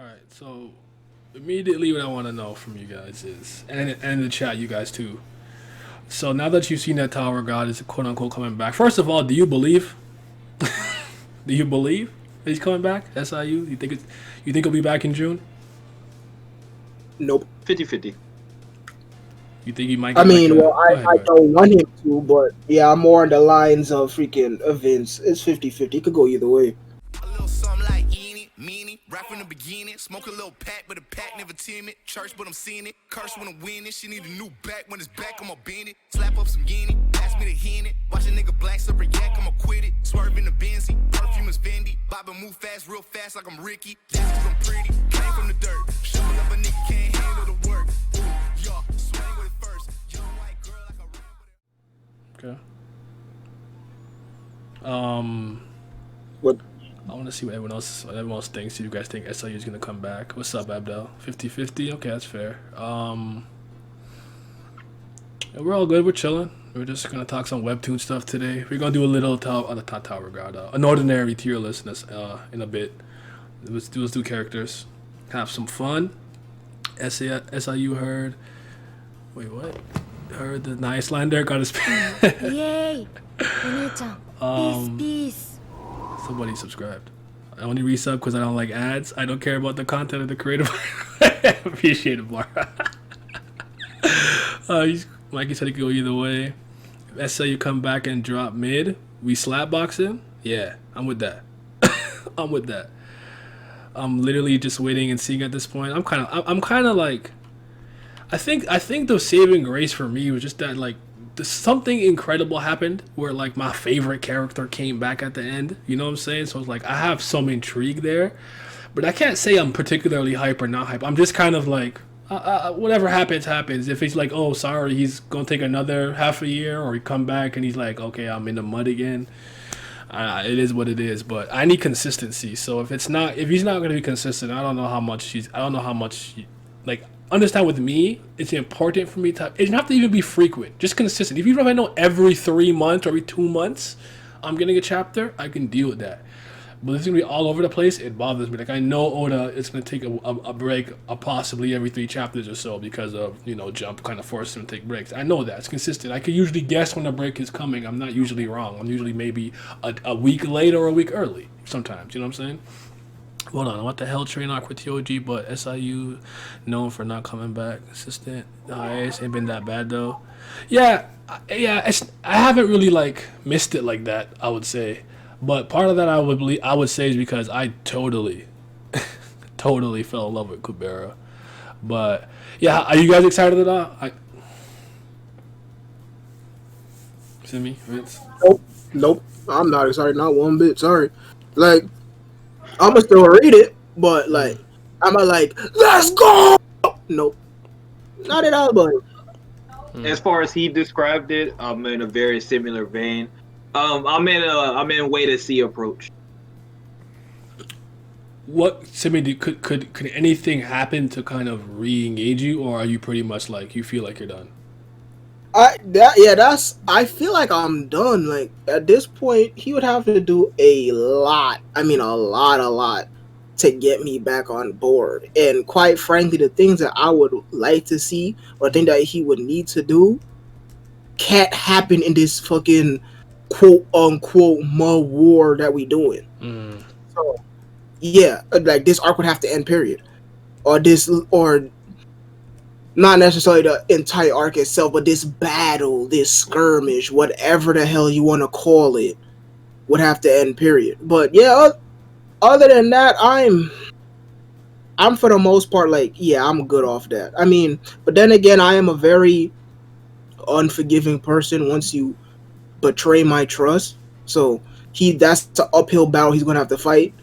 All right. So immediately, what I want to know from you guys is, and in the chat, you guys too. So now that you've seen that Tower God is quote unquote coming back, first of all, do you believe? Do you believe that he's coming back? SIU? You think he'll be back in June? Nope. 50-50. You think he might I get like mean, a? well, Go ahead, I go ahead. don't want him to, but yeah, I'm more on the lines of freaking events. It's 50-50. It could go either way. A little something like eeny, meeny, right from the beginning. Smoke a little pack, but the pack never timid. Church, but I'm seeing it. Curse when I'm winning. She need a new back when it's back. I'ma bend it. Slap up some guinea. Ask me to hit it. Watch a nigga black super yak. I'ma quit it. Swerve in the Benzie. Perfume is Fendi. Bobbin' move fast, real fast like I'm Ricky. That's 'cause I'm pretty. Came from the dirt. Showing up a nigga can't handle the work. Ooh, y'all swing with it first. Young white girl like a run with it. Okay. Um, But I want to see what everyone else thinks. Do you guys think SIU is gonna come back? What's up, Abdel? 50-50? Okay, that's fair. Yeah, we're all good. We're chilling. We're just gonna talk some webtoon stuff today. We're gonna do a little not Tower God, an ordinary tier list in a bit. Let's do characters. Have some fun. SIU heard. Wait, what? Heard the Nicelander got his. イエーイお兄ちゃんピースピース Somebody subscribed. I only resub because I don't like ads. I don't care about the content of the creative. Appreciate it, Mara. Mikey said he could go either way. If SLU come back and drop mid, we slap boxing. Yeah, I'm with that. I'm with that. I'm literally just waiting and seeing at this point. I'm kind of like, I think the saving grace for me was just that like something incredible happened where like my favorite character came back at the end. You know what I'm saying? So it's like I have some intrigue there, but I can't say I'm particularly hype or not hype. I'm just kind of like whatever happens. If he's like, oh sorry, he's gonna take another half a year, or he come back and he's like, okay, I'm in the mud again. It is what it is, but I need consistency. So if he's not going to be consistent, I don't know how much like understand with me. It's important for me to. It doesn't have to even be frequent, just consistent. If I know every 3 months or every 2 months, I'm getting a chapter, I can deal with that. But it's gonna be all over the place. It bothers me. Like I know Oda is gonna take a break, possibly every 3 chapters or so because of Jump kind of forced him to take breaks. I know that it's consistent. I can usually guess when a break is coming. I'm not usually wrong. I'm usually maybe a week late or a week early. Sometimes, you know what I'm saying? Hold on, what the hell train arc with F.U.G, but SIU known for not coming back. Consistent. Highest ain't been that bad though. Yeah. I haven't really like missed it like that, I would say. But part of that I would say is because I totally fell in love with Kubera. But yeah, are you guys excited at all? Simmy, Vince? Nope. I'm not excited, not one bit. Sorry. Like, I'ma still read it, but like, I'ma like, let's go. Nope. Not at all, buddy. As far as he described it, I'm in a very similar vein. I'm in wait to see approach. What, Simmy, could anything happen to kind of re-engage you, or are you pretty much like you feel like you're done? I feel like I'm done. Like at this point, he would have to do a lot. I mean, a lot to get me back on board. And quite frankly, the things that I would like to see or think that he would need to do can't happen in this fucking quote unquote mud war that we doing. So yeah, like this arc would have to end, period. Or not necessarily the entire arc itself, but this battle, this skirmish, whatever the hell you want to call it, would have to end, period. But yeah, other than that, I'm for the most part like, yeah, I'm good off that. I mean, but then again, I am a very unforgiving person once you betray my trust. So that's an uphill battle he's gonna have to fight.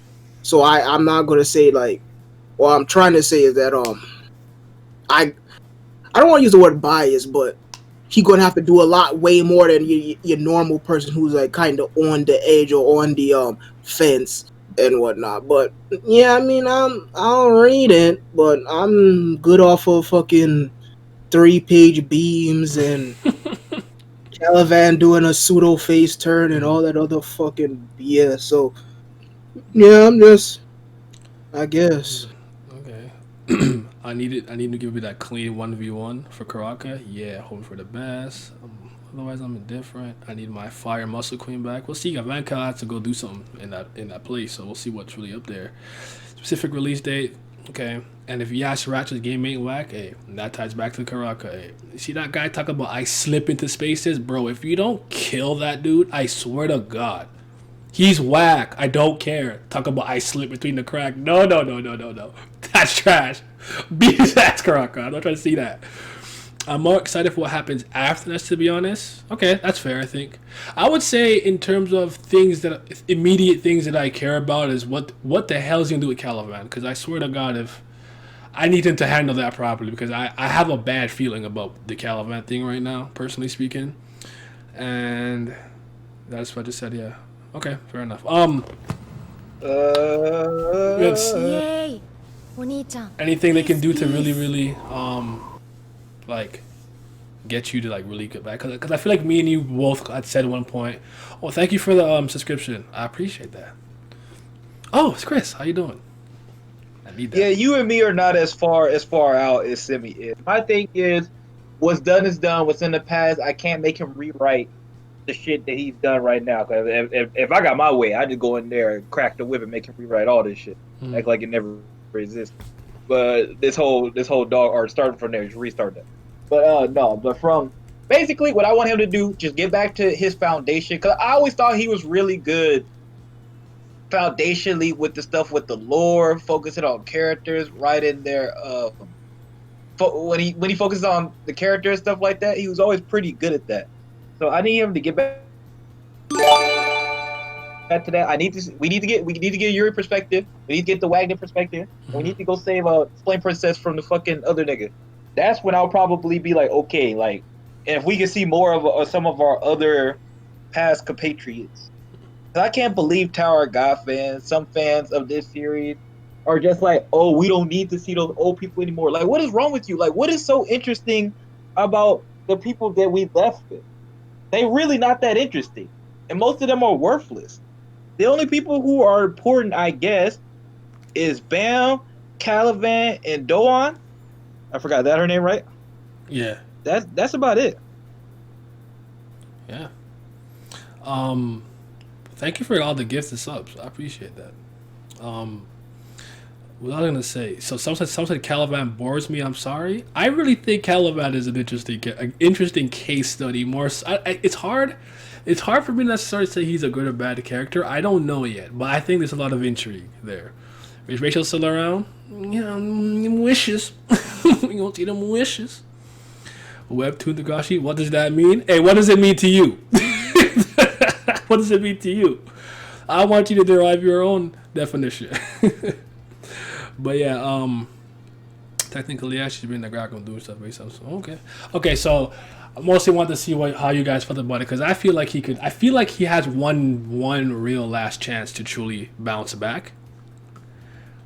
So I'm not gonna say like, what I'm trying to say is that I don't want to use the word bias, but he's gonna have to do a lot way more than your normal person who's like kind of on the edge or on the fence and whatnot. But yeah, I mean, I'll read it, but I'm good off of fucking 3-page beams and Calivan doing a pseudo face turn and all that other fucking BS. So yeah, I'm just, I guess. I need to give me that clean 1v1 for Karaka. Yeah, hoping for the best. Otherwise, I'm indifferent. I need my fire muscle queen back. We'll see. Vanka has to go do something in that place, so we'll see what's really up there. Specific release date. Okay. And if Yash Ratchet's game ain't whack, hey, that ties back to Karaka. Hey, you see that guy talk about I slip into spaces, bro? If you don't kill that dude, I swear to God, he's whack. I don't care. Talk about I slip between the crack. No. That's trash. Beat his ass, Karaka. I'm not trying to see that. I'm more excited for what happens after this, to be honest. Okay, that's fair, I think. I would say in terms of things that immediate things that I care about is what the hell is he gonna do with Caliban? Because I swear to God, if I need him to handle that properly, because I have a bad feeling about the Caliban thing right now, personally speaking. And that's what I just said. Yeah. Okay, fair enough. Vince, イエーイお兄ちゃん anything they can do to Peace, really like get you to like really get back, because I feel like me and you both had said at one point, oh, thank you for the subscription, I appreciate that. Oh, it's Chris, how you doing? I need that. Yeah, you and me are not as far out as Simmy is. My thing is, what's done is done. What's in the past, I can't make him rewrite the shit that he's done right now. Because if I got my way, I just go in there and crack the whip and make him rewrite all this shit, act like it never existed. But this whole dog art starting from there, just restart that. But no, but from basically what I want him to do, just get back to his foundation. Because I always thought he was really good foundationally with the stuff with the lore, focusing on characters, right in there. When he focuses on the character and stuff like that, he was always pretty good at that. So I need him to get back to that. We need to get Yuri perspective. We need to get the Wagner perspective. And we need to go save Flame Princess from the fucking other nigga. That's when I'll probably be like, okay, like, and if we can see more of some of our other past compatriots. I can't believe Tower of God fans, some fans of this series, are just like, oh, we don't need to see those old people anymore. Like, what is wrong with you? Like, what is so interesting about the people that we left with? They really not that interesting. And most of them are worthless. The only people who are important, I guess, is Baam, Caliban, and Doan. I forgot that her name, right? Yeah. That's about it. Yeah. Thank you for all the gifts and subs. I appreciate that. What was I gonna say? So sometimes Caliban bores me. I'm sorry. I really think Caliban is an interesting case study. It's hard for me to necessarily say he's a good or bad character. I don't know yet, but I think there's a lot of intrigue there. Is Rachel still around? Yeah, wishes. We gonna see them wishes. Webtoon Dagashi. What does that mean? Hey, what does it mean to you? What does it mean to you? I want you to derive your own definition. But yeah, technically, yeah, she's been the guy gonna do stuff based on. So, okay. So I mostly want to see how you guys felt about it, because I feel like he has one real last chance to truly bounce back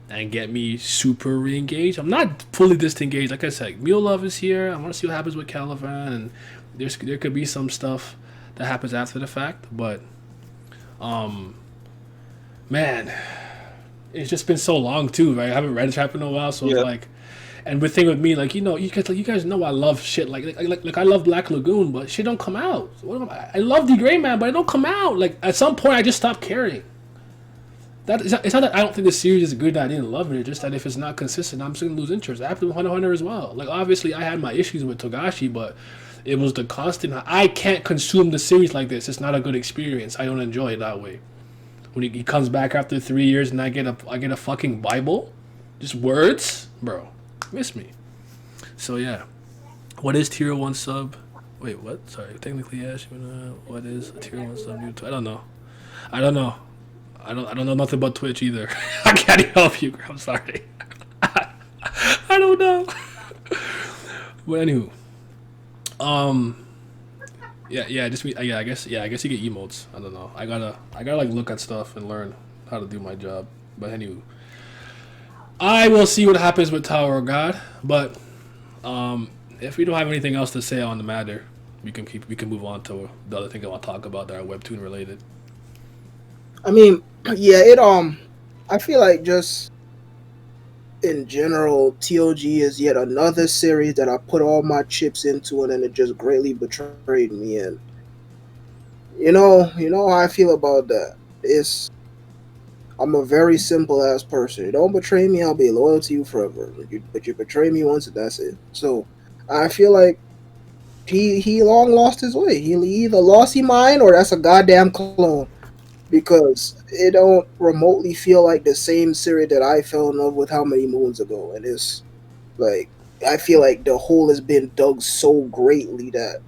and get me super re-engaged. I'm not fully disengaged. Like I said, Mule Love is here. I want to see what happens with Caliban, and there could be some stuff that happens after the fact. But, man, it's just been so long too, right? I haven't read a chapter in a while, so it's like, and the thing with me, like, you guys know I love shit. Like I love Black Lagoon, but shit don't come out. I love The Gray Man, but it don't come out. Like, at some point, I just stopped caring. It's not that I don't think the series is good, that I didn't love it. It's just that if it's not consistent, I'm just going to lose interest. I have to do Hunter x Hunter as well. Like, obviously, I had my issues with Togashi, but it was the constant. I can't consume the series like this. It's not a good experience. I don't enjoy it that way. When he comes back after 3 years and I get a fucking Bible, just words, bro, miss me. So yeah, what is tier 1 sub? Wait, what? Sorry, technically yes. What is a tier 1 sub new? I don't know. I don't know nothing about Twitch either. I can't help you. I'm sorry. I don't know. But anywho, I guess you get emotes. I don't know. I gotta like look at stuff and learn how to do my job. But anywho, I will see what happens with Tower of God. But if we don't have anything else to say on the matter, we can move on to the other thing I want to talk about that are webtoon related. I mean, yeah, I feel like just in general, TOG is yet another series that I put all my chips into, and then it just greatly betrayed me. And you know how I feel about that. It's I'm a very simple ass person. You don't betray me, I'll be loyal to you forever. But you betray me once, and that's it. So I feel like he long lost his way. He either lost his mind or that's a goddamn clone. Because it don't remotely feel like the same series that I fell in love with how many moons ago. And it's like I feel like the hole has been dug so greatly that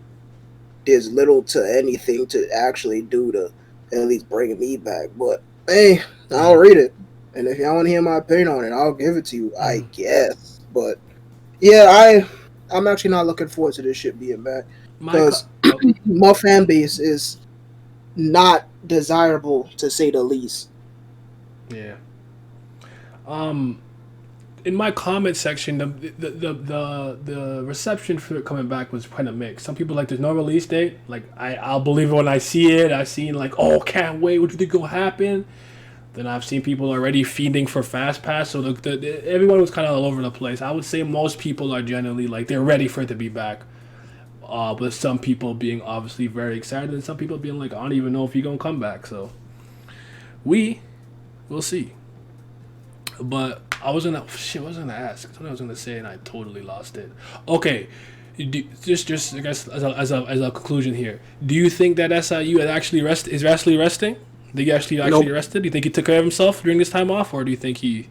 there's little to anything to actually do to at least bring me back. But hey, I'll read it. And if y'all want to hear my opinion on it, I'll give it to you, I guess. But yeah, I'm actually not looking forward to this shit being back. Because Oh, my fan base is not desirable to say the least. yeah. In my comment section, the reception for it coming back was kind of mixed. Some people like there's no release date. Like I'll believe it when I see it. I've seen like, oh, can't wait. What do you think will happen? Then I've seen people already fiending for Fast Pass. So everyone was kind of all over the place. I would say most people are generally like they're ready for it to be back. With some people being obviously very excited, and some people being like, I don't even know if he's gonna come back. So we'll see. But what was I gonna ask? Something I was gonna say, and I totally lost it. Okay, just I guess as a conclusion here, do you think that SIU is actually resting? Did he actually Nope. rested? Do you think he took care of himself during this time off, or do you think he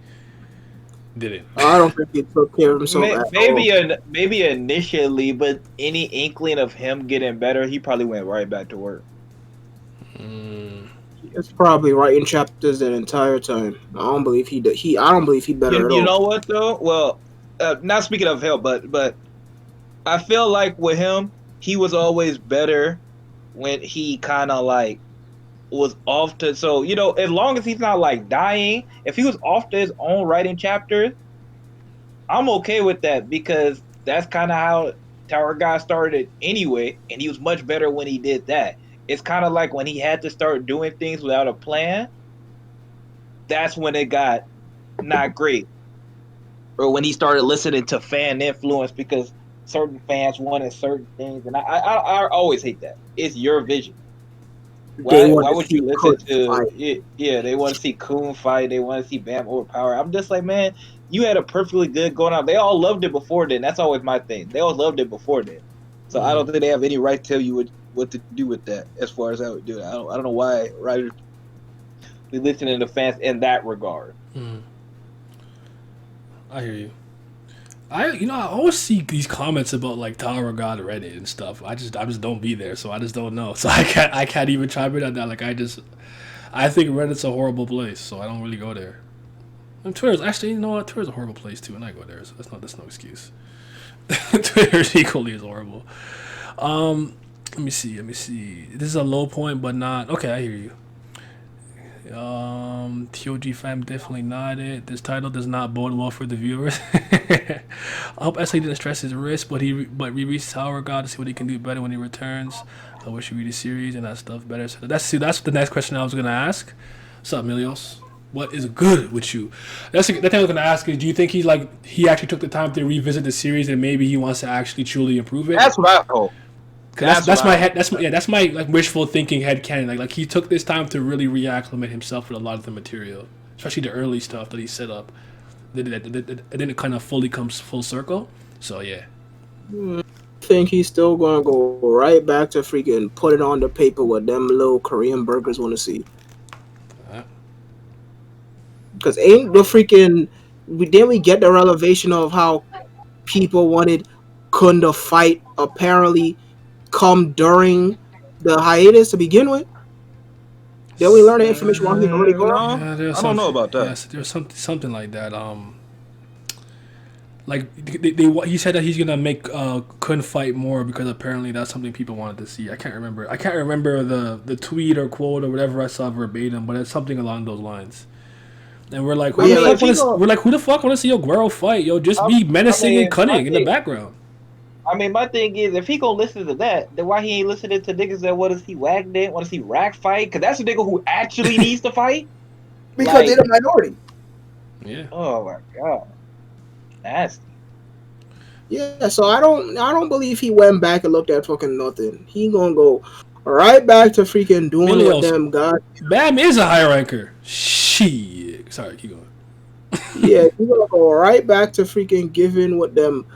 didn't? I don't think he took care of himself at all. Maybe initially, but any inkling of him getting better, he probably went right back to work. It's probably writing chapters that entire time. I don't believe he did. I don't believe he better at all. You know what though? Well, not speaking of him, but I feel like with him, he was always better when he kind of like was off to. So as long as he's not like dying, if he was off to his own writing chapters, I'm okay with that because that's kind of how Tower God started anyway, and he was much better when he did that. It's kind of like when he had to start doing things without a plan. That's when it got not great, or when he started listening to fan influence because certain fans wanted certain things, and I always hate that. It's your vision. Why would you listen to it? Yeah, they want to see Coon fight. They want to see Baam overpower. I'm just like, man, you had a perfectly good going out. They all loved it before then. That's always my thing. They all loved it before then. So I don't think they have any right to tell you what to do with that. As far as I would do it, I don't know why writers be listening to fans in that regard. I hear you. I always see these comments about like Tower of God Reddit and stuff. I just don't be there, so I just don't know. So I can't even chime in on that. Like I think Reddit's a horrible place, so I don't really go there. And Twitter's actually, you know what? Twitter's a horrible place too, and I go there, so that's no excuse. Twitter's equally as horrible. Let me see. This is a low point, but not okay. I hear you. TOG fam definitely nodded. This title does not bode well for the viewers. I hope SI didn't stress his wrist, but he reached Tower God to see what he can do better when he returns. I wish you read the series and that stuff better. So that's the next question I was gonna ask. What's up, Milios? What is good with you? That thing I was gonna ask is, do you think he actually took the time to revisit the series and maybe he wants to actually truly improve it? That's what I hope. That's my like wishful thinking head canon. Like he took this time to really reacclimate himself with a lot of the material, especially the early stuff that he set up. It didn't kind of fully come full circle. So yeah. I think he's still gonna go right back to freaking put it on the paper what them little Korean burgers want to see. Because ain't the freaking didn't we get the revelation of how people wanted Kun to fight apparently come during the hiatus to begin with? Did we learn the information while he was already gone? I don't know about that. Yes, there's something like that. Like he said that he's gonna make Kun fight more because apparently that's something people wanted to see. I can't remember the tweet or quote or whatever I saw verbatim, but it's something along those lines. And we're like, who the fuck want to see your Guerrero fight? Yo, just be menacing and cunning in the background. I mean, my thing is, if he gonna listen to that, then why he ain't listening to niggas that want to see Wagner, want to see Rack fight? Because that's a nigga who actually needs to fight. Because they're the minority. Yeah. Oh my god. Nasty. Yeah, so I don't believe he went back and looked at fucking nothing. He gonna go right back to freaking doing what Milios, them God. Bam is a high ranker. Shit. Sorry, keep going. Yeah, he gonna go right back to freaking giving what them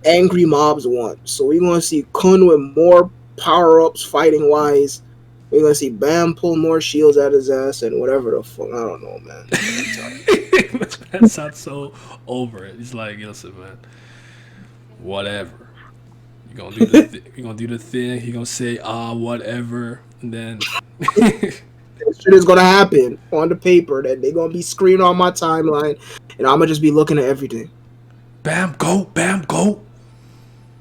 angry mobs want. So we gonna see Kun with more power ups fighting wise. We're gonna see Bam pull more shields out his ass and whatever the fuck. I don't know, man. That sounds so over it. He's like, listen, man, whatever. You gonna do the you gonna do the thing. He gonna say whatever, and then This shit is gonna happen on the paper that they gonna be screened on my timeline, and I'm gonna just be looking at everything. Bam go.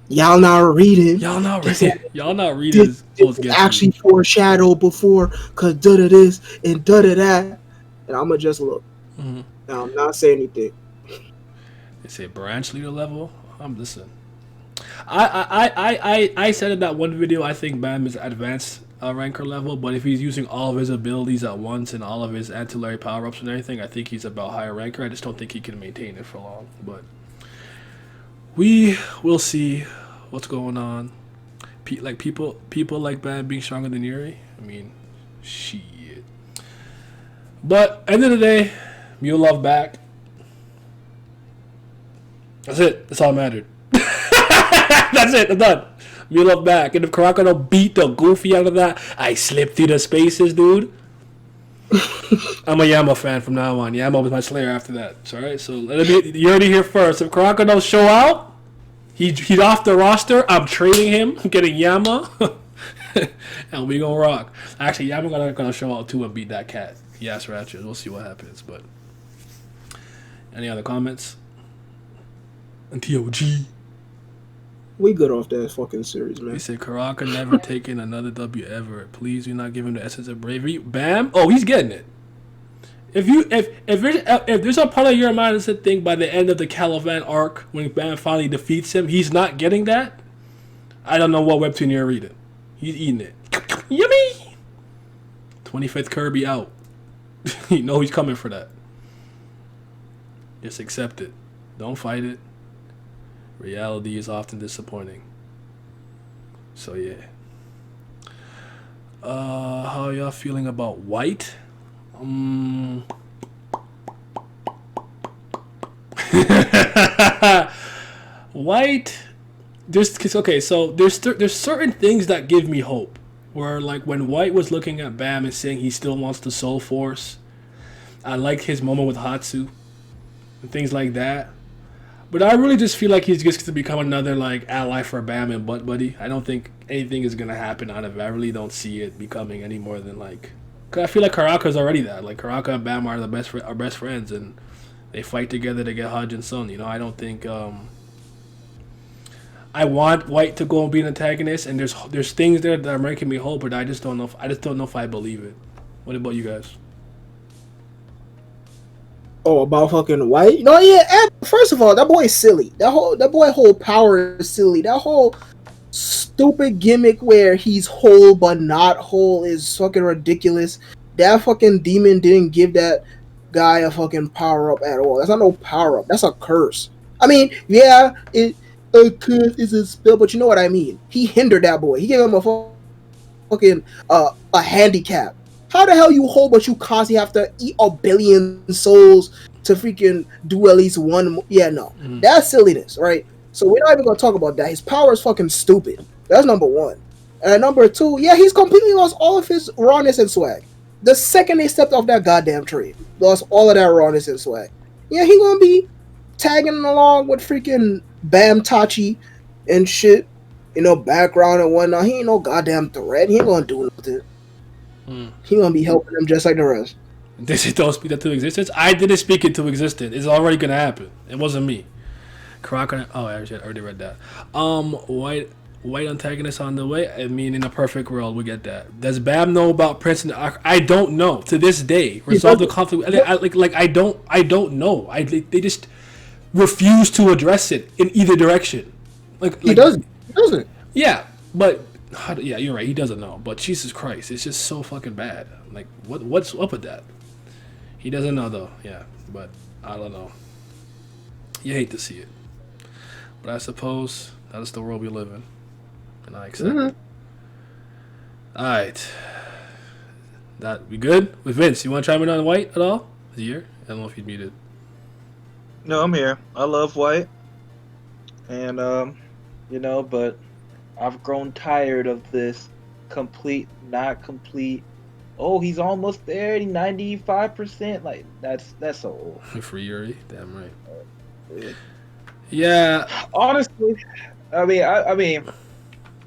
Y'all not reading. Y'all not This reading. Y'all not reading This, this this is actually foreshadowed before, cause da da this and da da that, and I'm gonna just look. Mm-hmm. Now I'm not saying anything. They say branch leader level. I'm listening. I said in that one video I think Bam is advanced ranker level, but if he's using all of his abilities at once and all of his ancillary power ups and everything, I think he's about higher ranker. I just don't think he can maintain it for long. But we will see what's going on. People like Bam being stronger than Yuri. I mean, shit. But end of the day, Mew love back. That's it. That's all that mattered. That's it. I'm done. Mew love back. And if Karaka don't beat the goofy out of that, I slip through the spaces, dude. I'm a Yama fan from now on. Yama was my slayer after that. Alright, so you already here first. If Karaka don't show out, he's off the roster. I'm trading him. I'm getting Yama. And we gonna rock. Actually, Yama gonna show out too and beat that cat. Yes, Ratchet. We'll see what happens. But any other comments? And F.U.G. We good off that fucking series, man. He said Karaka never taken another W ever. Please do not give him the essence of bravery. Bam! Oh, he's getting it. If there's a part of your mindset thing by the end of the Caliban arc when Bam finally defeats him, he's not getting that. I don't know what webtoon you're reading. He's eating it. Yummy. 25th Kirby out. You know he's coming for that. Just accept it. Don't fight it. Reality is often disappointing. So yeah. How y'all feeling about White? White. There's certain things that give me hope. Where like when White was looking at Bam and saying he still wants the Soul Force, I like his moment with Hatsu and things like that. But I really just feel like he's just going to become another like ally for Bam and Butt Buddy. I don't think anything is going to happen out of it. I really don't see it becoming any more than like... Cause I feel like Karaka's already that. Like Karaka and Bam are best friends and they fight together to get Hajj and Sun. You know, I don't think... I want White to go and be an antagonist, and there's things there that are making me hope, but I just don't know if I believe it. What about you guys? Oh, about fucking White? No, yeah. First of all, that boy is silly. That boy whole power is silly. That whole stupid gimmick where he's whole but not whole is fucking ridiculous. That fucking demon didn't give that guy a fucking power up at all. That's not no power up. That's a curse. I mean, yeah, a curse is a spell, but you know what I mean. He hindered that boy. He gave him a fucking a handicap. How the hell you whole but you constantly have to eat a billion souls to freaking do at least one? Yeah, no. That's silliness, right? So we're not even going to talk about that. His power is fucking stupid. That's number one. And number two, yeah, he's completely lost all of his rawness and swag. The second they stepped off that goddamn tree, lost all of that rawness and swag. Yeah, he going to be tagging along with freaking Bam Tachi and shit, you know, background and whatnot. He ain't no goddamn threat. He ain't going to do nothing. He gonna be helping them just like the rest. This don't speak that to existence. I didn't speak it to existence. It's already gonna happen. It wasn't me. Karaka. Oh, I already read that. White antagonist on the way. I mean, in a perfect world, we get that. Does Bam know about Prince? I don't know. To this day, resolve the conflict. I don't know. They just refuse to address it in either direction. He doesn't. Yeah, but. Yeah, you're right. He doesn't know, but Jesus Christ, it's just so fucking bad. Like, what's up with that? He doesn't know though. Yeah, but I don't know. You hate to see it, but I suppose that is the world we live in, and I accept it. All right, that we good with Vince? You want to chime in on White at all? Is he here? I don't know if he's muted. No, I'm here. I love White, and but I've grown tired of this complete, not complete. Oh, he's almost there. 95%. Like that's so old. For Yuri, damn right. Yeah, Honestly, I mean,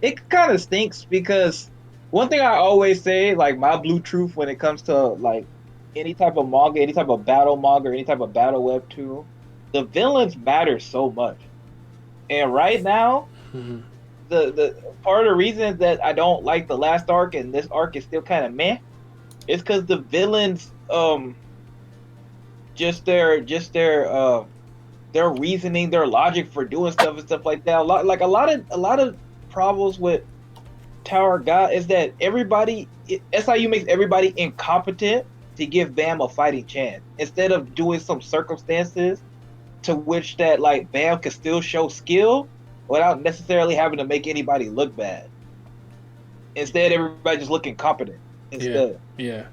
it kind of stinks because one thing I always say, like my blue truth when it comes to like any type of manga, any type of battle manga, or any type of battle webtoon, the villains matter so much. And right now, the part of the reason that I don't like the last arc and this arc is still kind of meh, is because the villains, just their reasoning, their logic for doing stuff and stuff like that. A lot of problems with Tower God is that SIU makes everybody incompetent to give Bam a fighting chance instead of doing some circumstances to which that like Bam can still show skill without necessarily having to make anybody look bad. Instead, everybody just looking competent. Instead, yeah.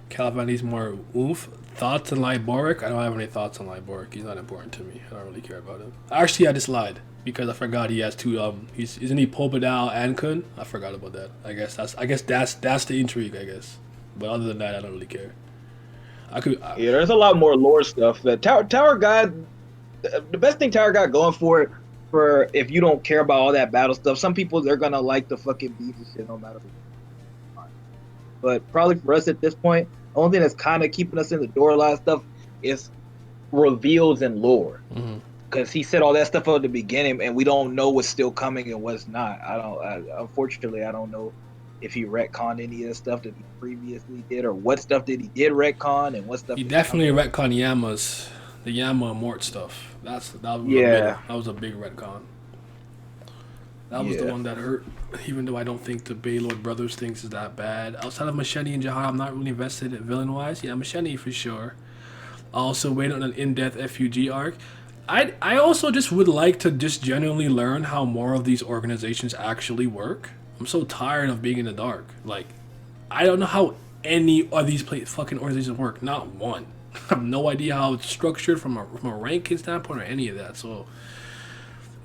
Caliban needs more oomph. Thoughts on Liboric? I don't have any thoughts on Liboric. He's not important to me. I don't really care about him. Actually, I just lied because I forgot he has two. Isn't he Popodal and Kun? I forgot about that. I guess that's the intrigue. I guess, but other than that, I don't really care. There's a lot more lore stuff that Tower God. The best thing Tower God going for if you don't care about all that battle stuff. Some people they're gonna like the fucking beef and shit no matter what. But probably for us at this point, the only thing that's kind of keeping us in the door a lot of stuff is reveals and lore. Because he said all that stuff at the beginning, and we don't know what's still coming and what's not. Unfortunately, I don't know if he retconned any of the stuff that he previously did, or what stuff that he did retcon and what stuff. He definitely retconned the Yama and Mort stuff. That was a big retcon. That was the one that hurt, even though I don't think the Baylord Brothers things is that bad. Outside of Machete and Jahar, I'm not really invested in villain-wise. Yeah, Machete for sure. I also waited on an in-depth F.U.G arc. I also just would like to just genuinely learn how more of these organizations actually work. I'm so tired of being in the dark. Like, I don't know how any of these fucking organizations work. Not one. I have no idea how it's structured from a ranking standpoint or any of that. So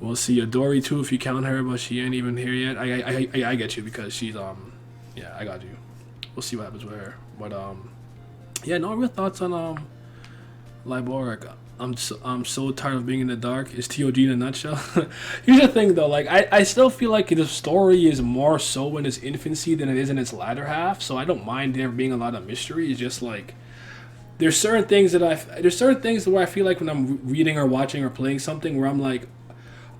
we'll see. Adori too, if you count her, but she ain't even here yet. I get you because she's yeah, I got you. We'll see what happens with her. But yeah, no real thoughts on Liboric. I'm so tired of being in the dark. Is TOG in a nutshell? Here's the thing though, like I still feel like the story is more so in its infancy than it is in its latter half. So I don't mind there being a lot of mystery. It's just like there's certain things where I feel like when I'm reading or watching or playing something where I'm like,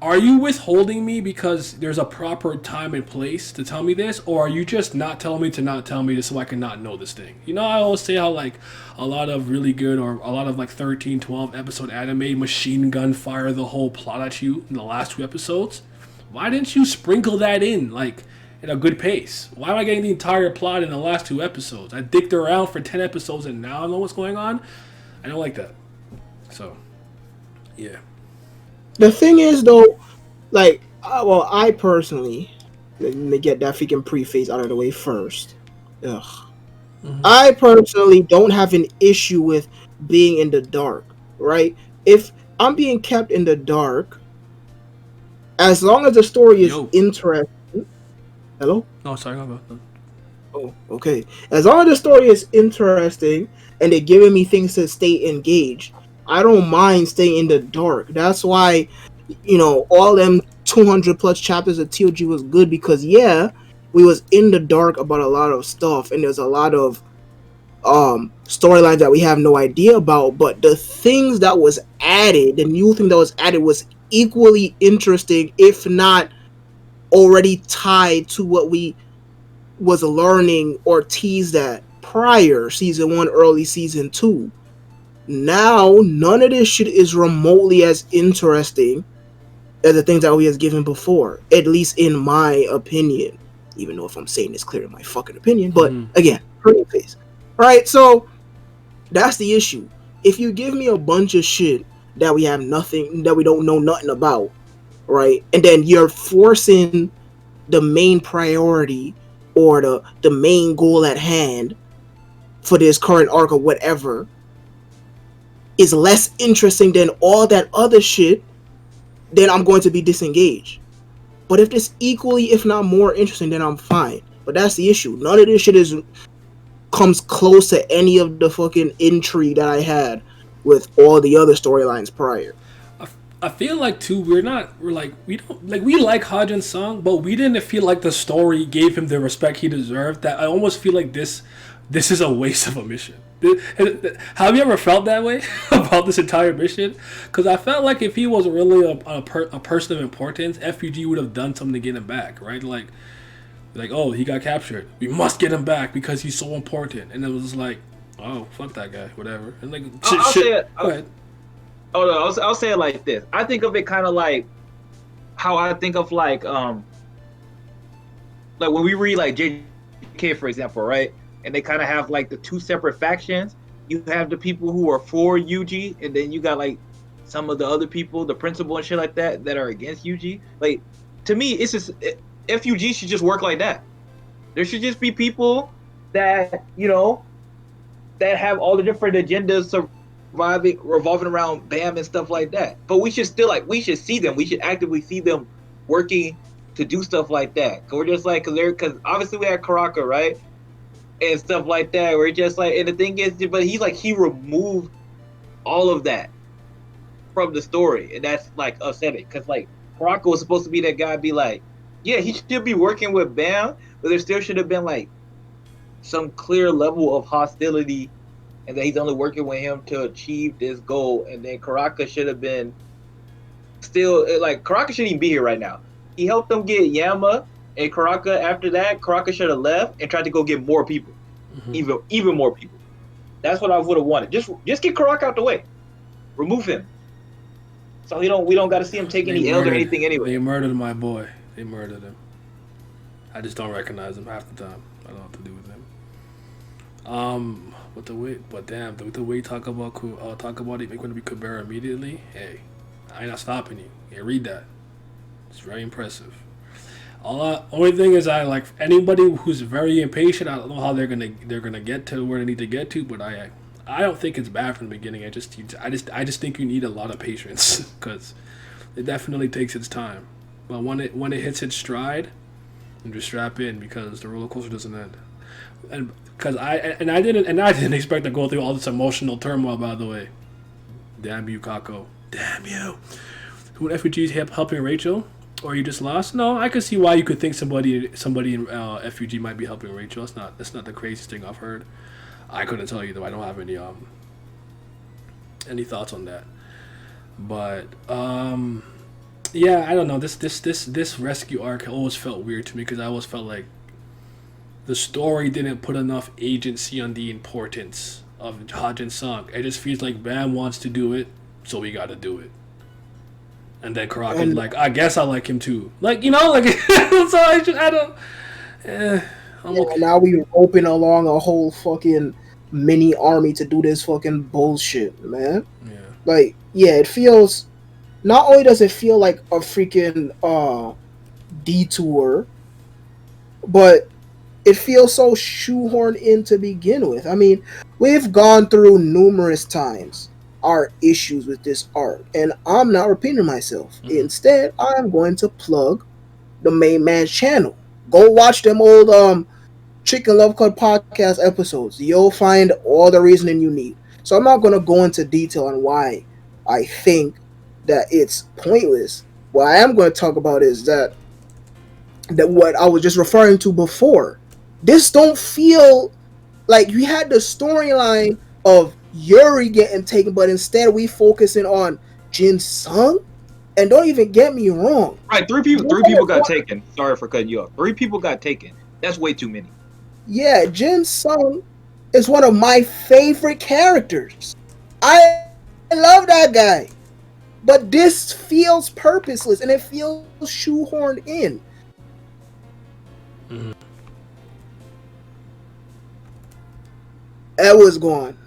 are you withholding me because there's a proper time and place to tell me this, or are you just not telling me to not tell me this so I can not know this thing? You know, I always say how like a lot of really good or a lot of like 13, 12 episode anime machine gun fire the whole plot at you in the last 2 episodes. Why didn't you sprinkle that in like in a good pace? Why am I getting the entire plot in the last 2 episodes? I dicked around for 10 episodes and now I know what's going on. I don't like that. So, yeah. The thing is, though, like, I personally, let me get that freaking preface out of the way first. Ugh. Mm-hmm. I personally don't have an issue with being in the dark, right? If I'm being kept in the dark, as long as the story is interesting. Hello? Oh, sorry, no. Oh, okay. As long as the story is interesting and they're giving me things to stay engaged, I don't mind staying in the dark. That's why, all them 200 plus chapters of TOG was good because, yeah, we was in the dark about a lot of stuff and there's a lot of storylines that we have no idea about. But the things that was added, the new thing that was added was equally interesting, if not already tied to what we was learning or teased at prior season 1, early season 2. Now, none of this shit is remotely as interesting as the things that we has given before, at least in my opinion. Even though if I'm saying this clear in my fucking opinion, but again, pretty face. Right, so that's the issue. If you give me a bunch of shit that we have nothing, that we don't know nothing about, right? And then you're forcing the main priority or the main goal at hand for this current arc or whatever is less interesting than all that other shit, then I'm going to be disengaged. But if it's equally, if not more interesting, then I'm fine. But that's the issue. None of this shit is comes close to any of the fucking intrigue that I had with all the other storylines prior. I feel like too we like Hajin's song, but we didn't feel like the story gave him the respect he deserved. That I almost feel like this is a waste of a mission. Have you ever felt that way about this entire mission? Because I felt like if he was really a person of importance, F.U.G would have done something to get him back, right? Like, oh, he got captured. We must get him back because he's so important. And it was like, oh, fuck that guy, whatever. And like, I'll say it. Go ahead. Oh no, I'll say it like this. I think of it kind of like how I think of like when we read like JK for example, right? And they kind of have like the two separate factions. You have the people who are for UG, and then you got like some of the other people, the principal and shit like that are against UG. Like to me, it's just F.U.G should just work like that. There should just be people that that have all the different agendas revolving around Baam and stuff like that. But we should still we should see them. We should actively see them working to do stuff like that. Cause we're just like, cause obviously we had Karaka, right, and stuff like that. We're just like, and the thing is, but he removed all of that from the story, and that's like upsetting. Cause like Karaka was supposed to be that guy, be like, yeah, he should be working with Baam, but there still should have been like some clear level of hostility, and that he's only working with him to achieve this goal. And then Karaka should have been still like Karaka shouldn't even be here right now. He helped them get Yama, and Karaka after that, Karaka should have left and tried to go get more people, even more people. That's what I would have wanted. Just get Karaka out the way, remove him, so we don't got to see him take any L's or anything anyway. They murdered my boy. They murdered him. I just don't recognize him half the time. I don't know what to do with him. But the way you talk about it, make when we Kubera immediately. Hey, I ain't not stopping you. Yeah, read that. It's very impressive. Only thing is, I like anybody who's very impatient. I don't know how they're gonna get to where they need to get to, but I don't think it's bad from the beginning. I just think you need a lot of patience because it definitely takes its time. But when it hits its stride, you just strap in because the roller coaster doesn't end. And because I didn't expect to go through all this emotional turmoil. By the way, damn you, Kako. Damn you. Who F.U.G helping Rachel, or you just lost? No, I could see why you could think somebody in F.U.G might be helping Rachel. That's not the craziest thing I've heard. I couldn't tell you though. I don't have any thoughts on that. But yeah, I don't know. This rescue arc always felt weird to me because I always felt like the story didn't put enough agency on the importance of Hajin's song. It just feels like Baam wants to do it, so we got to do it. And then Karaka's like, I guess I like him too. Like, so I don't. Okay. Now we roping along a whole fucking mini army to do this fucking bullshit, man. Yeah. Like, yeah, it feels. Not only does it feel like a freaking detour, but it feels so shoehorned in to begin with. I mean, we've gone through numerous times our issues with this arc, and I'm not repeating myself. Mm-hmm. Instead, I'm going to plug the main man's channel. Go watch them old Chicken Love Cut podcast episodes. You'll find all the reasoning you need. So I'm not going to go into detail on why I think that it's pointless. What I am going to talk about is that what I was just referring to before. This don't feel like we had the storyline of Yuri getting taken, but instead we focusing on Jin Sung. And don't even get me wrong. Right, three people got taken. Sorry for cutting you off. 3 people got taken. That's way too many. Yeah, Jin Sung is one of my favorite characters. I love that guy. But this feels purposeless and it feels shoehorned in. Mm-hmm. Edward's gone.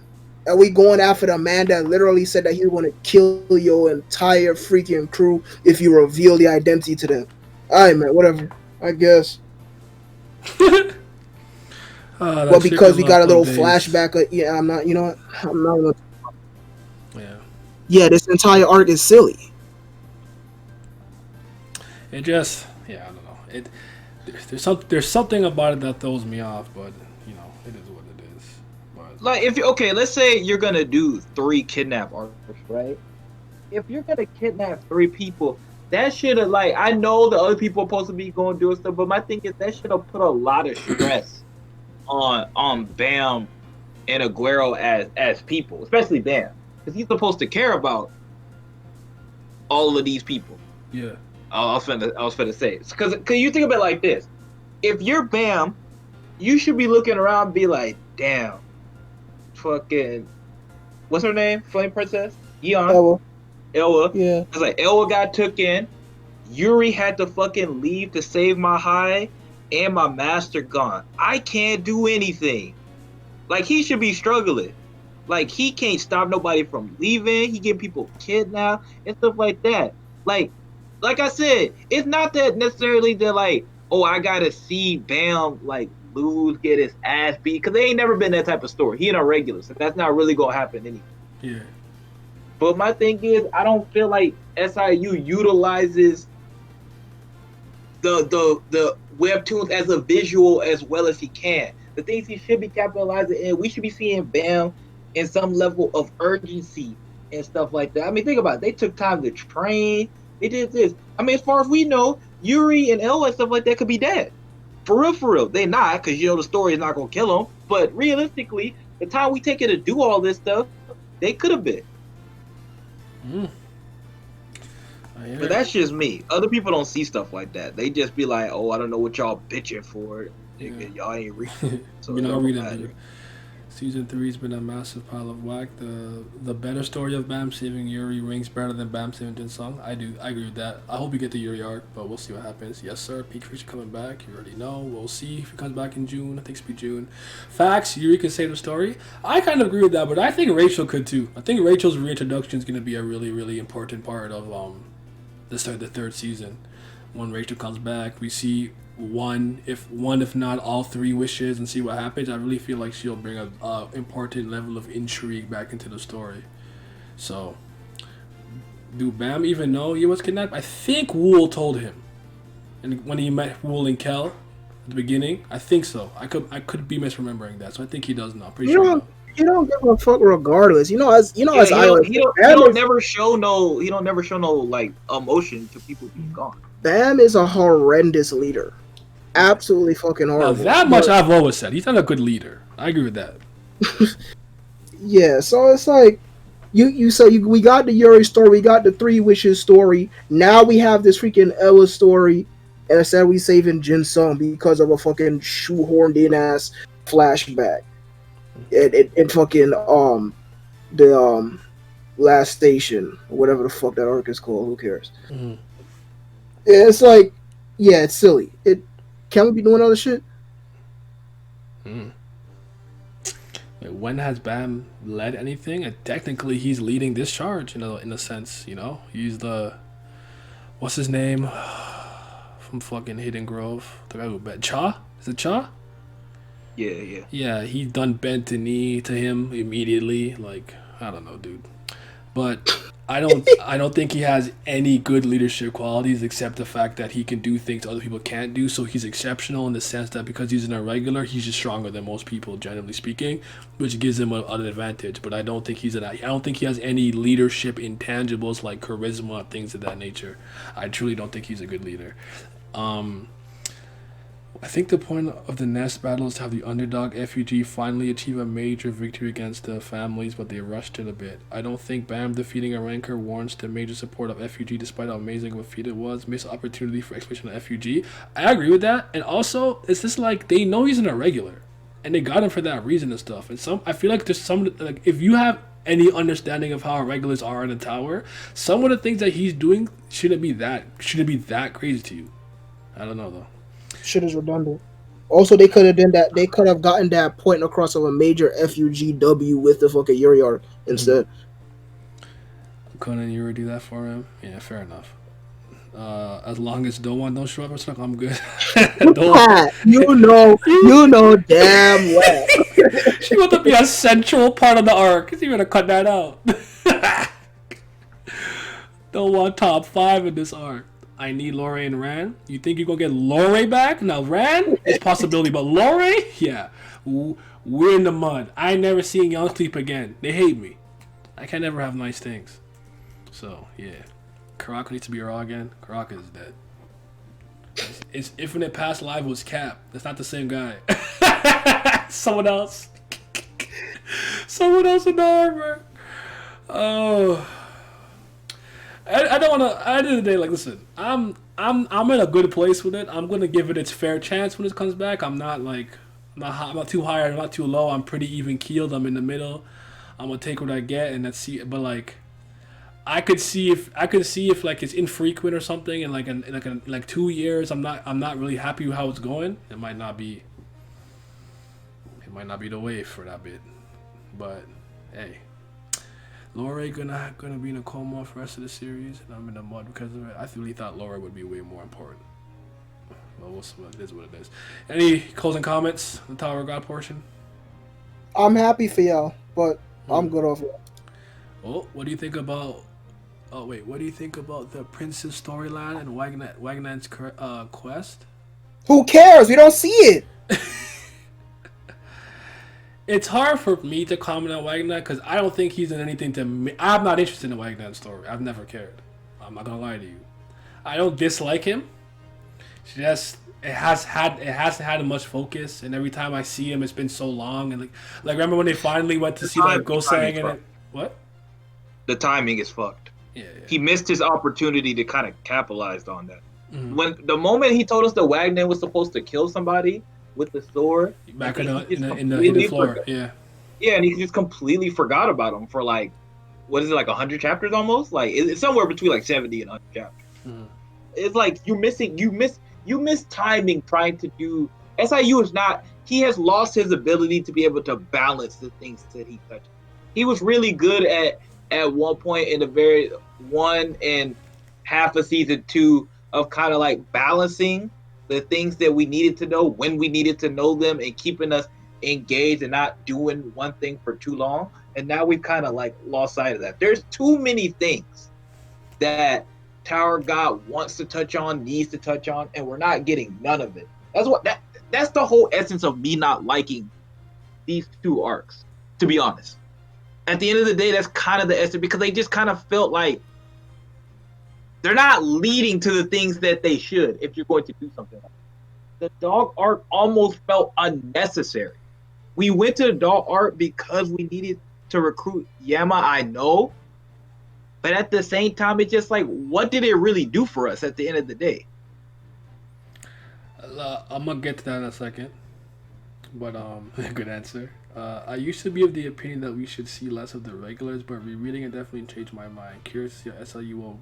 And we going after the man that literally said that he was going to kill your entire freaking crew if you reveal the identity to them. Alright, man, whatever. I guess. That Well, chicken because we got a left little on base. flashback. Yeah, I'm not. You know what? I'm not gonna. Yeah. Yeah, this entire arc is silly. It just, yeah, I don't know. There's something about it that throws me off, but you know, it is what it is. But Like if you okay, let's say you're gonna do 3 kidnap arcs, right? If you're gonna kidnap 3 people, that should have like I know the other people are supposed to be going to do stuff, but my thing is that should have put a lot of stress on Bam and Aguero as people, especially Bam, because he's supposed to care about all of these people. yeah, I was finna say because you think about it like this: if you're Bam, you should be looking around and be like, damn, fucking, what's her name? Flame Princess? Eon? Oh, Elwa. yeah. It's like Elwa got took in. Yuri had to fucking leave to save my high, and my master gone. I can't do anything. Like he should be struggling. Like he can't stop nobody from leaving. He get people kidnapped and stuff like that. Like I said, it's not that necessarily that like, oh, I gotta see Bam like lose, get his ass beat, because they ain't never been that type of story. He in a regular, so that's not really gonna happen anyway. yeah. But my thing is, I don't feel like SIU utilizes the webtoons as a visual as well as he can. The things he should be capitalizing in, we should be seeing Bam in some level of urgency and stuff like that. I mean, think about it. They took time to train. They did this. I mean, as far as we know, Yuri and Ella and stuff like that could be dead. For real. They not, because, you know, the story is not going to kill them. But realistically, the time we take it to do all this stuff, they could have been. But that's just me. Other people don't see stuff like that. They just be like, "Oh, I don't know what y'all bitching for. Y'all ain't reading." So You're it not don't reading, matter. dude. Season 3's been a massive pile of whack. The better story of Bam saving Yuri rings better than Bam saving Jin Sung. I agree with that. I hope we get the Yuri arc, but we'll see what happens. Yes, sir. Peak Future coming back. You already know. We'll see if he comes back in June. I think it's be June. Facts. Yuri can save the story. I kind of agree with that, but I think Rachel could too. I think Rachel's reintroduction is going to be a really, really important part of the third season. When Rachel comes back, we see one if not all 3 wishes and see what happens. I really feel like she'll bring a important level of intrigue back into the story. So, do Bam even know he was kidnapped? I think Wool told him, and when he met Wool and Kel at the beginning, I think so. I could be misremembering that, so I think he does know. I'm pretty sure. You don't give a fuck regardless. Yeah, As I was, he don't never show no like emotion to people being gone. Bam is a horrendous leader. Absolutely fucking Now horrible. that much I've always said. He's not a good leader. I agree with that. Yeah, so it's like we got the Yuri story, we got the 3 wishes story. Now we have this freaking Ella story, and instead we saving Jin Sung because of a fucking shoehorned in ass flashback. It fucking the last station, whatever the fuck that arc is called. Who cares? Mm-hmm. It's like, yeah, it's silly. Can we be doing other shit? When has Bam led anything? And technically, he's leading this charge in a sense. You know, he's the what's his name from fucking Hidden Grove. The guy who bet Cha. Is it Cha? Yeah. Yeah, he done bent the knee to him immediately. Like, I don't know, dude. But I don't think he has any good leadership qualities except the fact that he can do things other people can't do. So he's exceptional in the sense that because he's an irregular, he's just stronger than most people, generally speaking, which gives him an advantage. But I don't think he has any leadership intangibles like charisma, things of that nature. I truly don't think he's a good leader. I think the point of the Nest battle is to have the underdog F.U.G finally achieve a major victory against the families, but they rushed it a bit. I don't think Bam defeating a ranker warrants the major support of F.U.G despite how amazing of a feat it was. Missed opportunity for exploration of F.U.G. I agree with that, and also it's just like they know he's an irregular, and they got him for that reason and stuff. And I feel like there's some like if you have any understanding of how irregulars are in the tower, some of the things that he's doing shouldn't be that crazy to you. I don't know though. Shit is redundant. Also, they could have done that. They could have gotten that point across of a major FUGW with the fucking Yuri arc instead. Couldn't Yuri do that for him? Yeah, fair enough. As long as Doan don't show up or something, I'm good. Pat, you know damn well. She want to be a central part of the arc. You gonna cut that out. Don't want top 5 in this arc. I need Lorray and Ran. You think you're gonna get Lorray back? Now Ran is possibility, but Lorray, yeah, we're in the mud. I ain't never seen Young Sleep again. They hate me. I can never have nice things. So yeah, Karaka needs to be raw again. Karaka is dead. It's Infinite Past Live was Cap. That's not the same guy. Someone else. Someone else in the armor. Oh. I don't want to. At the end of the day, like, listen, I'm in a good place with it. I'm gonna give it its fair chance when it comes back. I'm not I'm not too high. I'm not too low. I'm pretty even keeled. I'm in the middle. I'm gonna take what I get and let's see. But like, I could see if like it's infrequent or something, and like 2 years, I'm not really happy with how it's going. It might not be the way for that bit. But hey. Lorray gonna be in a coma for the rest of the series, and I'm in the mud because of it. I really thought Lorray would be way more important. Well, it is what it is. Any closing comments on the Tower of God portion? I'm happy for y'all, but I'm good off it. Oh, what do you think about? Oh wait, what do you think about the Princess storyline and Wagnan's quest? Who cares? We don't see it. It's hard for me to comment on Wagner because I don't think he's in anything to me. I'm not interested in the Wagnan's story. I've never cared. I'm not gonna lie to you. I don't dislike him. It's just it hasn't had much focus, and every time I see him, it's been so long. And like remember when they finally went to see like Gosang and it, what? The timing is fucked. Yeah. He missed his opportunity to kind of capitalize on that. Mm-hmm. When the moment he told us that Wagner was supposed to kill somebody with the sword back in the floor, yeah, and he just completely forgot about him for like, what is it, like 100 chapters almost? Like it's somewhere between like 70 and 100 chapters. Mm-hmm. It's like you miss timing trying to do. SIU is not. He has lost his ability to be able to balance the things that he touches. He was really good at one point in the very 1 and half of season 2 of kind of like balancing the things that we needed to know when we needed to know them and keeping us engaged and not doing one thing for too long. And now we've kind of like lost sight of that. There's too many things that Tower God wants to touch on, needs to touch on, and we're not getting none of it. That's the whole essence of me not liking these 2 arcs, to be honest. At the end of the day, that's kind of the essence, because they just kind of felt like they're not leading to the things that they should if you're going to do something like that. The dog arc almost felt unnecessary. We went to the dog arc because we needed to recruit Yama, I know. But at the same time, it's just like, what did it really do for us at the end of the day? I'm going to get to that in a second. But, good answer. I used to be of the opinion that we should see less of the regulars, but rereading it definitely changed my mind. Curious to see how SLU will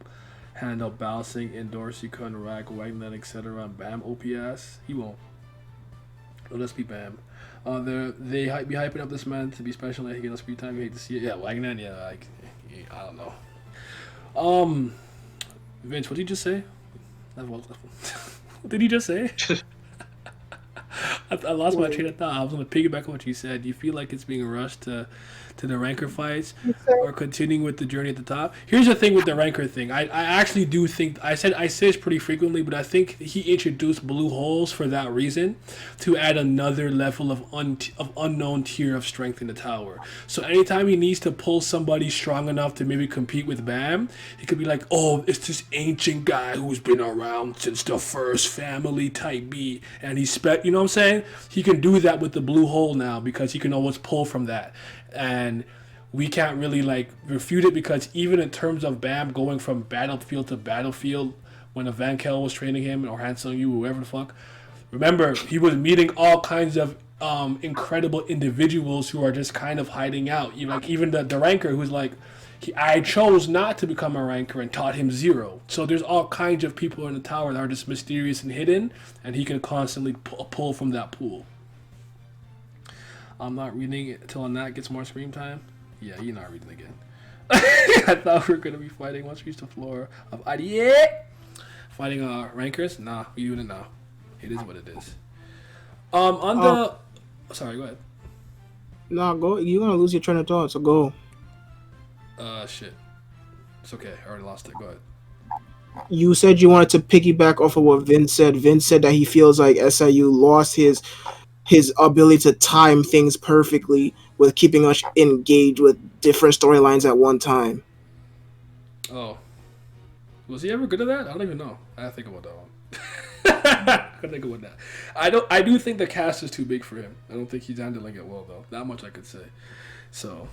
handle balancing indoors, you couldn't rag, Wagner, etc. and Baam OPS. He won't. It'll just be Baam. They be hyping up this man to be special and he gets speed time. You hate to see it. Yeah, Wagner, yeah, like, I don't know. Vince, what did you just say? What did he just say? I lost my train of thought. I was going to piggyback on what you said. Do you feel like it's being rushed to the ranker fights or continuing with the journey at the top? Here's the thing with the ranker thing. I actually do think I say this pretty frequently, but I think he introduced blue holes for that reason, to add another level of unknown tier of strength in the tower. So anytime he needs to pull somebody strong enough to maybe compete with Baam, he could be like, oh, it's this ancient guy who's been around since the first family type B, and he's you know what I'm saying? He can do that with the blue hole now because he can always pull from that. And we can't really like refute it, because even in terms of Baam going from battlefield to battlefield when a Van Kel was training him, or Han Sung Yu, whoever the fuck, remember he was meeting all kinds of incredible individuals who are just kind of hiding out. Even the ranker who's like, I chose not to become a ranker and taught him zero. So there's all kinds of people in the tower that are just mysterious and hidden, and he can constantly pull from that pool. I'm not reading it until Nat gets more screen time. Yeah, you're not reading again. I thought we were gonna be fighting once we reach the floor of IDA. Fighting rankers? Nah, we doing it now. It is what it is. On the sorry, go ahead. No, go. You're gonna lose your train of thought. So go. Shit. It's okay. I already lost it. Go ahead. You said you wanted to piggyback off of what Vince said. Vince said that he feels like SIU lost his ability to time things perfectly with keeping us engaged with different storylines at one time. Oh. Was he ever good at that? I don't even know. I gotta think about that one. I gotta think about that. I do think the cast is too big for him. I don't think he's handling it well though. That much I could say. So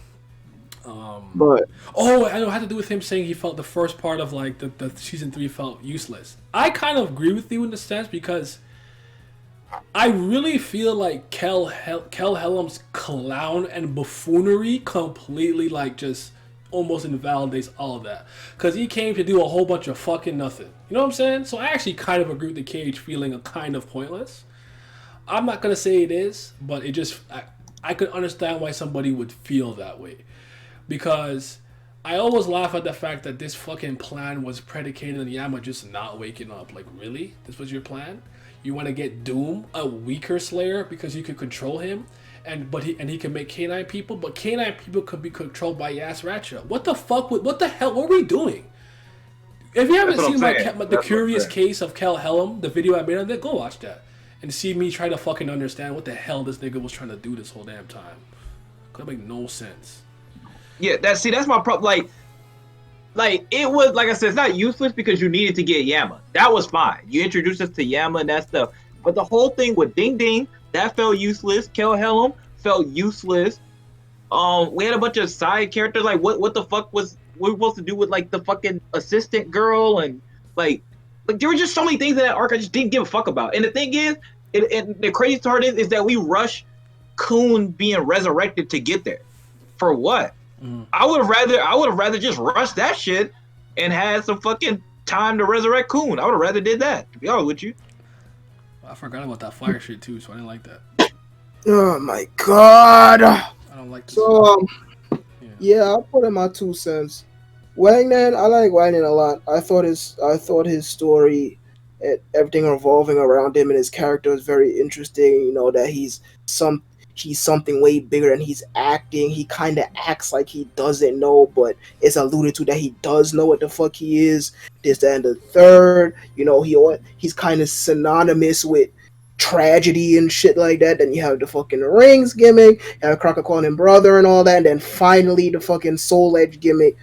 But I know it had to do with him saying he felt the first part of like the season 3 felt useless. I kind of agree with you in the sense because I really feel like Kel Hellam's clown and buffoonery completely like just almost invalidates all of that. Because he came to do a whole bunch of fucking nothing. You know what I'm saying? So I actually kind of agree with the Cage feeling a kind of pointless. I'm not going to say it is, but it just... I could understand why somebody would feel that way. Because I always laugh at the fact that this fucking plan was predicated on Yama just not waking up. Like, really? This was your plan? You want to get Doom, a weaker Slayer, because you could control him? And he can make K9 people, but K9 people could be controlled by Yas Ratcha. What the fuck? What the hell? What were we doing? If you haven't seen the Curious Case of Kel Hellam, the video I made on it, go watch that and see me try to fucking understand what the hell this nigga was trying to do this whole damn time. That make no sense. Yeah, that's my problem. Like it was, like I said, it's not useless because you needed to get Yama. That was fine. You introduced us to Yama and that stuff. But the whole thing with Ding Ding, that felt useless. Kel Hellam felt useless. We had a bunch of side characters. Like, what the fuck was we supposed to do with like the fucking assistant girl and like there were just so many things in that arc I just didn't give a fuck about. And the thing is, and the crazy part is that we rush Coon being resurrected to get there. For what? I would have rather just rushed that shit and had some fucking time to resurrect Coon. I would have rather did that, to be honest with you. I forgot about that fire shit too, so I didn't like that. oh my god. I don't like this. So yeah, I'll put in my 2 cents. Wagner, I like Wagner a lot. I thought his story and everything revolving around him and his character is very interesting. You know that he's something way bigger than he's acting. He kind of acts like he doesn't know, but it's alluded to that he does know what the fuck he is. This, that, and the third. You know, he's kind of synonymous with tragedy and shit like that. Then you have the fucking rings gimmick, you have Karaka calling him brother and all that, and then finally the fucking Soul Edge gimmick.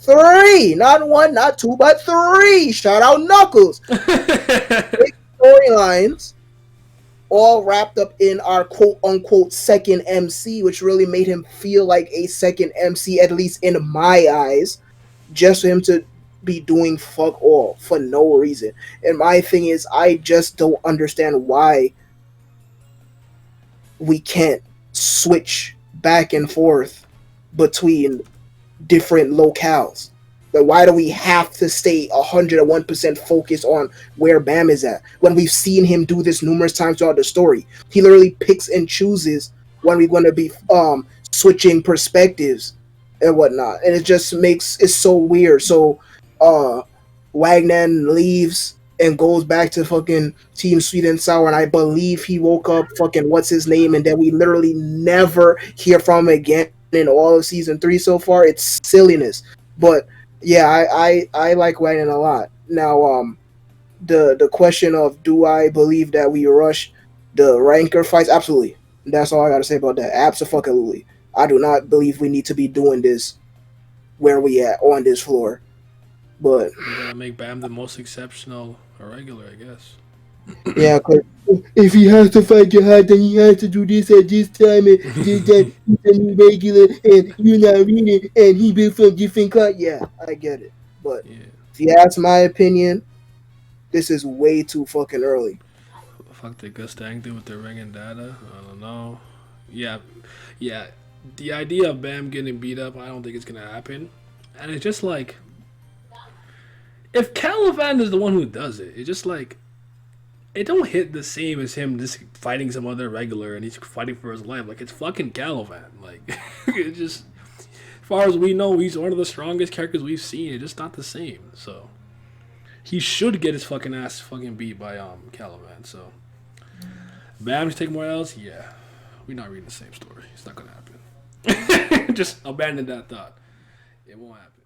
Three, not 1, not 2, but 3. Shout out Knuckles. Big storylines, all wrapped up in our quote-unquote second MC, which really made him feel like a second MC, at least in my eyes, just for him to be doing fuck all for no reason. And my thing is, I just don't understand why we can't switch back and forth between different locales. But why do we have to stay 101% focused on where Baam is at when we've seen him do this numerous times throughout the story? He literally picks and chooses when we're going to be switching perspectives and whatnot, and it just makes it so weird. So Wagner leaves and goes back to fucking Team Sweet and Sour, and I believe he woke up fucking what's his name, and then we literally never hear from him again in all of season 3 so far. It's silliness, but yeah, I like Wagner a lot. Now, the question of do I believe that we rush the ranker fights? Absolutely. That's all I gotta say about that. Absolutely. I do not believe we need to be doing this where we at on this floor. But we gotta make Baam the most exceptional irregular, I guess. Yeah, because if he has to fight Jihad, then he has to do this at this time, and this time he's a regular, and you're not reading, and he been from different cut. Yeah, I get it. But if you ask my opinion, this is way too fucking early. Fuck the good thing with the ring and data. I don't know. Yeah. the idea of Bam getting beat up, I don't think it's gonna happen. And it's just like, if Caliban is the one who does it, it's just like, it don't hit the same as him just fighting some other regular and he's fighting for his life. Like, it's fucking Caliban. Like, it just, as far as we know, he's one of the strongest characters we've seen. It's just not the same. So he should get his fucking ass fucking beat by Caliban. So Bam's take more L's. Yeah, we're not reading the same story. It's not gonna happen. Just abandon that thought. It won't happen.